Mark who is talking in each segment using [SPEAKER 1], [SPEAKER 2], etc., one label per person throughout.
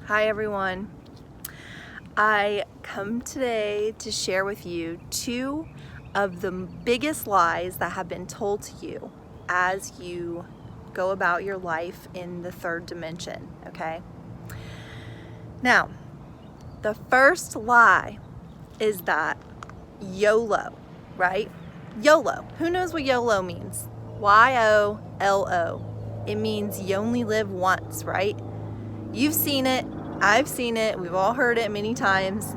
[SPEAKER 1] Hi everyone. I come today to share with you two of the biggest lies that have been told to you as you go about your life in the third dimension, okay? Now, the first lie is that YOLO, right? YOLO. Who knows what YOLO means? Y-O-L-O. It means you only live once, right? You've seen it, I've seen it, we've all heard it many times.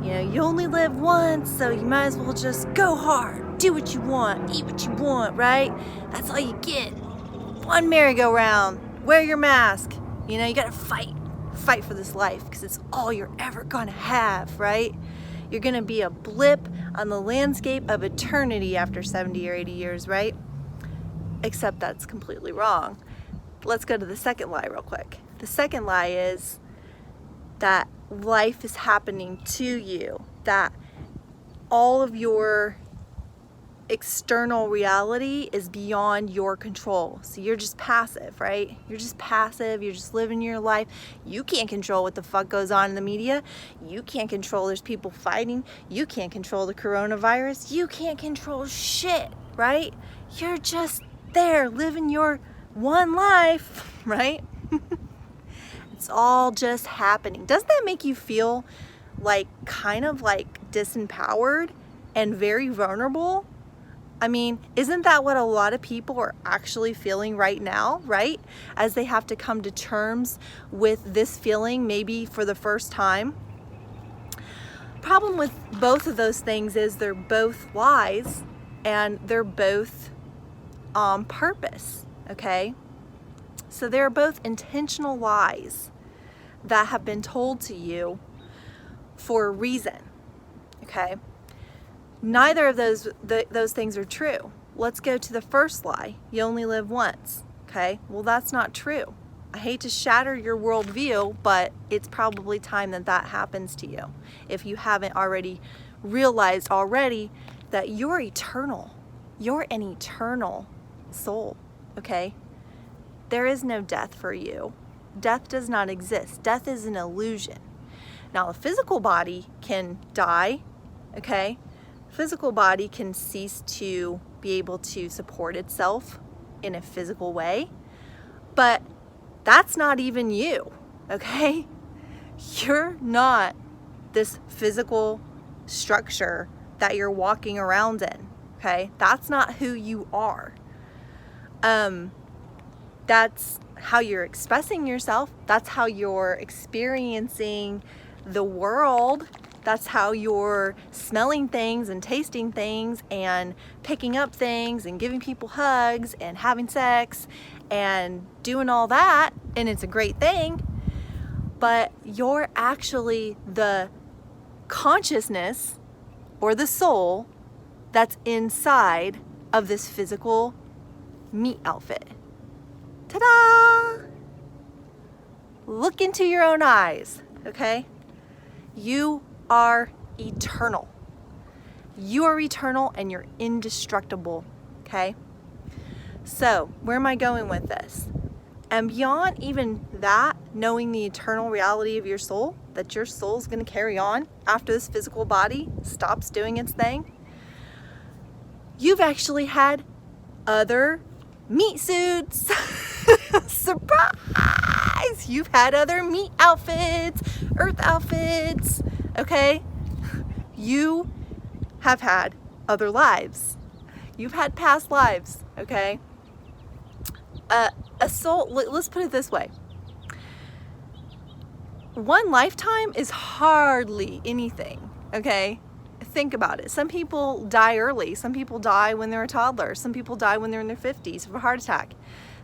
[SPEAKER 1] You know, you only live once, so you might as well just go hard, do what you want, eat what you want, right? That's all you get. One merry-go-round, wear your mask. You know, you gotta fight for this life because it's all you're ever gonna have, right? You're gonna be a blip on the landscape of eternity after 70 or 80 years, right? Except that's completely wrong. Let's go to the second lie real quick. The second lie is that life is happening to you, that all of your external reality is beyond your control. So you're just passive, right? You're just passive, you're just living your life. You can't control what the fuck goes on in the media. You can't control there's people fighting. You can't control the coronavirus. You can't control shit, right? You're just there living your one life, right? It's all just happening. Doesn't that make you feel like kind of like disempowered and very vulnerable? I mean, isn't that what a lot of people are actually feeling right now, right? As they have to come to terms with this feeling maybe for the first time. Problem with both of those things is they're both lies and they're both on purpose, okay? So they're both intentional lies that have been told to you for a reason, okay? Neither of those things are true. Let's go to the first lie. You only live once, okay? Well, that's not true. I hate to shatter your worldview, but it's probably time that that happens to you if you haven't already realized already that you're eternal. You're an eternal soul, okay? There is no death for you. Death does not exist. Death is an illusion. Now, a physical body can die, okay? Physical body can cease to be able to support itself in a physical way, but that's not even you, okay? You're not this physical structure that you're walking around in, okay? That's not who you are. That's how you're expressing yourself. That's how you're experiencing the world. That's how you're smelling things and tasting things and picking up things and giving people hugs and having sex and doing all that. And it's a great thing. But you're actually the consciousness or the soul that's inside of this physical meat outfit. Ta-da! Look into your own eyes, okay? You are eternal. You are eternal and you're indestructible, okay? So, where am I going with this? And beyond even that, knowing the eternal reality of your soul, that your soul's going to carry on after this physical body stops doing its thing, you've actually had other meat suits. Surprise! You've had other meat outfits, earth outfits, okay? You have had other lives. You've had past lives, okay? A soul, let's put it this way. One lifetime is hardly anything, okay? Think about it. Some people die early. Some people die when they're a toddler. Some people die when they're in their 50s of a heart attack.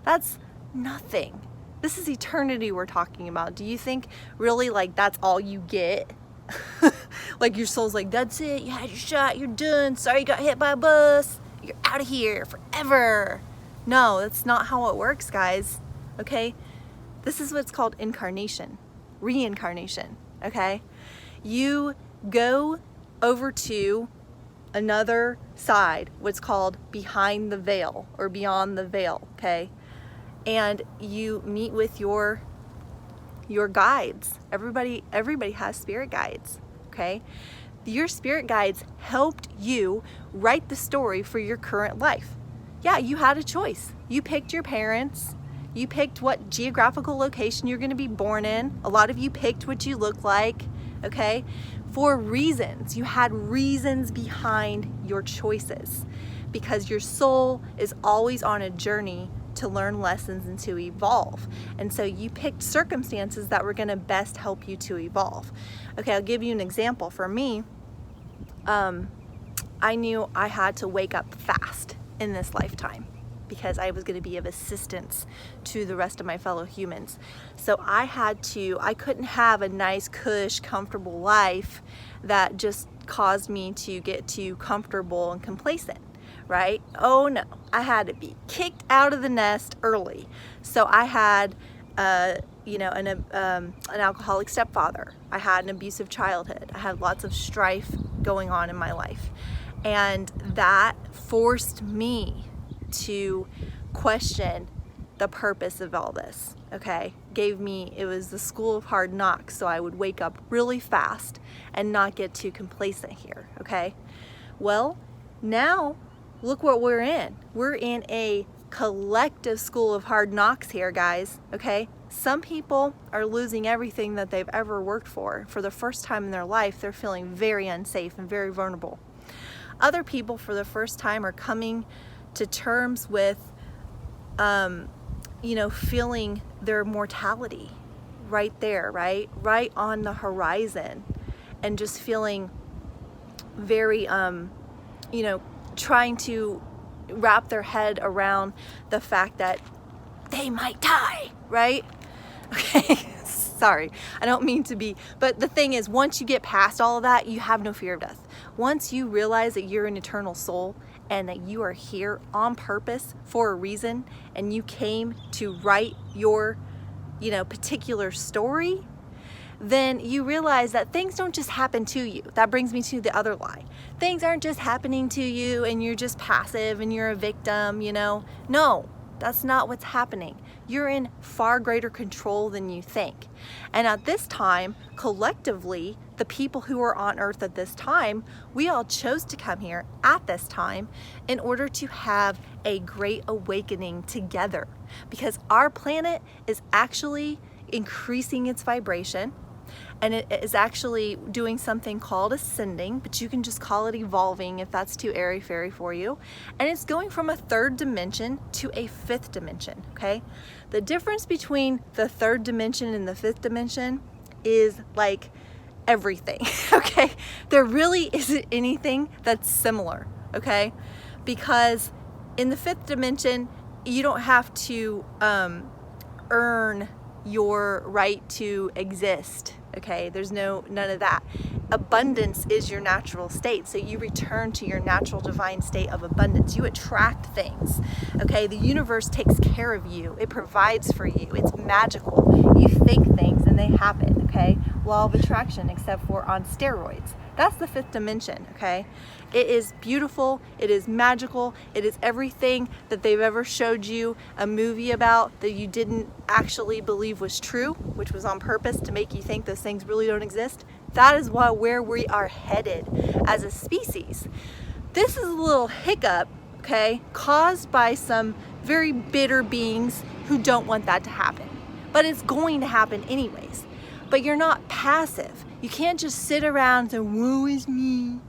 [SPEAKER 1] That's nothing. This is eternity we're talking about. Do you think really like that's all you get? Like your soul's like, that's it, you had your shot, you're done, sorry you got hit by a bus, you're out of here forever. No, that's not how it works, guys, okay? This is what's called incarnation, reincarnation, okay? You go over to another side, what's called behind the veil or beyond the veil, okay? And you meet with your your guides. Everybody has spirit guides, okay? Your spirit guides helped you write the story for your current life. Yeah, you had a choice. You picked your parents. You picked what geographical location you're going to be born in. A lot of you picked what you look like, okay? For reasons. You had reasons behind your choices because your soul is always on a journey to learn lessons and to evolve. And so you picked circumstances that were going to best help you to evolve. Okay, I'll give you an example. For me, I knew I had to wake up fast in this lifetime because I was going to be of assistance to the rest of my fellow humans. So I couldn't have a nice, cush, comfortable life that just caused me to get too comfortable and complacent, right? Oh no, I had to be kicked out of the nest early. So I had, an alcoholic stepfather. I had an abusive childhood. I had lots of strife going on in my life. And that forced me to question the purpose of all this, okay? It was the school of hard knocks, so I would wake up really fast and not get too complacent here, okay? Well, now look what we're in. We're in a collective school of hard knocks here, guys, okay? Some people are losing everything that they've ever worked for. For the first time in their life, they're feeling very unsafe and very vulnerable. Other people, for the first time, are coming to terms with, feeling their mortality right there, right on the horizon, and just feeling very, trying to wrap their head around the fact that they might die, right? Okay, sorry, I don't mean to be, but the thing is, once you get past all of that, you have no fear of death. Once you realize that you're an eternal soul and that you are here on purpose for a reason, and you came to write your, particular story, then you realize that things don't just happen to you. That brings me to the other lie. Things aren't just happening to you and you're just passive and you're a victim, No, that's not what's happening. You're in far greater control than you think. And at this time, collectively, the people who are on earth at this time, we all chose to come here at this time in order to have a great awakening together, because our planet is actually increasing its vibration, and it is actually doing something called ascending, but you can just call it evolving if that's too airy-fairy for you. And it's going from a third dimension to a fifth dimension, okay? The difference between the third dimension and the fifth dimension is like everything, okay? There really isn't anything that's similar, okay? Because in the fifth dimension, you don't have to earn your right to exist, okay? There's none of that. Abundance is your natural state, so you return to your natural divine state of abundance. You attract things, okay? The universe takes care of you. It provides for you. It's magical. You think things and they happen, okay? Law of attraction, except for on steroids. That's the fifth dimension, okay? It is beautiful, it is magical, it is everything that they've ever showed you a movie about that you didn't actually believe was true, which was on purpose to make you think those things really don't exist. That is where we are headed as a species. This is a little hiccup, okay, caused by some very bitter beings who don't want that to happen. But it's going to happen anyways. But you're not passive. You can't just sit around and say, woe is me,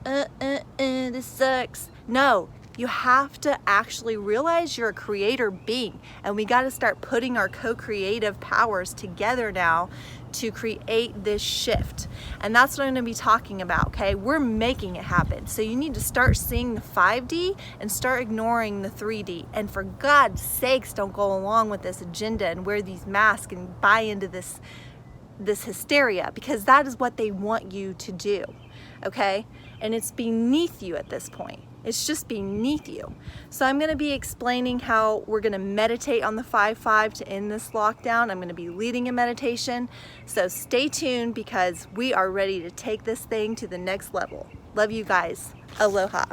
[SPEAKER 1] this sucks. No, you have to actually realize you're a creator being, and we got to start putting our co-creative powers together now to create this shift. And that's what I'm going to be talking about, okay? We're making it happen. So you need to start seeing the 5D and start ignoring the 3D. And for God's sakes, don't go along with this agenda and wear these masks and buy into this hysteria, because that is what they want you to do, okay? And it's beneath you at this point. It's just beneath you. So I'm going to be explaining how we're going to meditate on the 5-5 to end this lockdown. I'm going to be leading a meditation. So stay tuned, because we are ready to take this thing to the next level. Love you guys. Aloha.